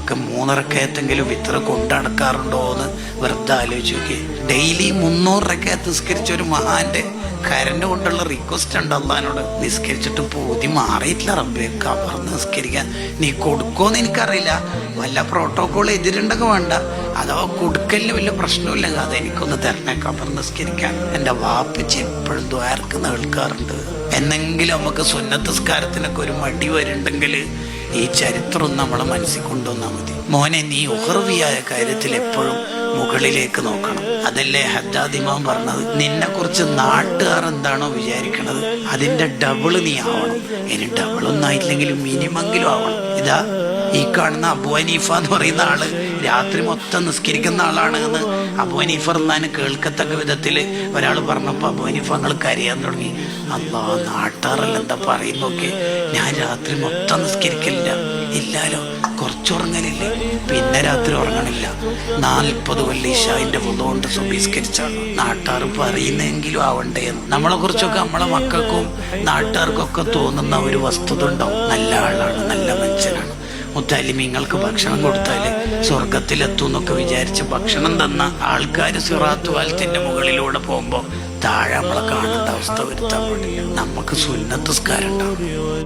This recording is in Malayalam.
നമ്മളൊക്കെ 3 റക്അത്തെങ്കിലും വിത്ര കൊണ്ടടക്കാറുണ്ടോ എന്ന് വെറുതെ ആലോചിച്ച് നോക്കി. ഡെയിലി 300 റക്അത്ത് നിസ്കരിച്ച ഒരു മഹാന്റെ കരണ്ട് കൊണ്ടുള്ള റിക്വസ്റ്റ് ഉണ്ട് അള്ളഹാനോട്. നിസ്കരിച്ചിട്ട് പൂതി മാറിയിട്ടില്ല റബ്ബേ, കബർന്ന് നിസ്കരിക്കാൻ നീ കൊടുക്കുമെന്ന് എനിക്കറിയില്ല. വല്ല പ്രോട്ടോകോൾ എതിരുണ്ടൊക്കെ വേണ്ട, അഥവാ കൊടുക്കലിന് വലിയ പ്രശ്നമില്ലെങ്കിൽ അതെനിക്കൊന്ന് തരണേ കബർ നിസ്കരിക്കാൻ. എൻ്റെ വാപ്പിച്ച് എപ്പോഴും ദ്വാരക്ക് കേൾക്കാറുണ്ട്. എന്നെങ്കിലും നമുക്ക് സുന്നത്ത് നിസ്കാരത്തിനൊക്കെ ഒരു മടി വരുന്നുണ്ടെങ്കിൽ ഈ ചരിത്രം നമ്മളെ മനസ്സിൽ കൊണ്ടുവന്നാൽ മതി. മോനെ, നീ ഉഹർവിയായ കാര്യത്തിൽ എപ്പോഴും മുകളിലേക്ക് നോക്കണം. അതല്ലേ ഹദ്ദാദ് ഇമാം പറഞ്ഞത്, നിന്നെ കുറിച്ച് നാട്ടുകാർ എന്താണോ വിചാരിക്കണത് അതിന്റെ ഡബിള് നീ ആവണം. ഇനി ഡബിളൊന്നും ആയില്ലെങ്കിലും മിനിമെങ്കിലും ആവണം. ഇതാ ഈ കാണുന്ന അബൂ ഹനീഫ എന്ന് പറയുന്ന ആള് രാത്രി മൊത്തം നിസ്കരിക്കുന്ന ആളാണ് എന്ന് അബൂ ഹനീഫ റളിയല്ലാഹു അൻഹു കേൾക്കത്തക്ക വിധത്തില് ഒരാൾ പറഞ്ഞപ്പോ അബൂ ഹനീഫ നിങ്ങൾ കരയാൻ തുടങ്ങി. അല്ലാ, നാട്ടാറല്ല എന്താ പറയുന്നൊക്കെ, ഞാൻ രാത്രി മൊത്തം നിസ്കരിക്കലില്ല. ഇല്ലാലോ, കുറച്ചുറങ്ങലില്ലേ, പിന്നെ രാത്രി ഉറങ്ങണില്ല. 40 കൊല്ലം ഇശാഇന്റെ വുളൂകൊണ്ട് സുബഹിസ്കരിച്ചാണ്. നാട്ടാർ പറയുന്നെങ്കിലും ആവണ്ടേ എന്ന്. നമ്മളെ കുറിച്ചൊക്കെ നമ്മളെ മക്കൾക്കും നാട്ടുകാർക്കൊക്കെ തോന്നുന്ന ഒരു വസ്തുത ഉണ്ടാവും, നല്ല ആളാണ്, നല്ല മനുഷ്യനാണ്. മുത്തലിമീങ്ങൾക്ക് ഭക്ഷണം കൊടുത്താല് സ്വർഗത്തിലെത്തും എന്നൊക്കെ വിചാരിച്ച് ഭക്ഷണം തന്ന ആൾക്കാർ സിറാത്ത് പാലത്തിന്റെ മുകളിലൂടെ പോകുമ്പോ താഴെ നമ്മളെ കാണേണ്ട അവസ്ഥ വരുത്താൻ പാടില്ല. നമുക്ക് സുന്നത്ത് നിസ്കാരം ഉണ്ടാവും.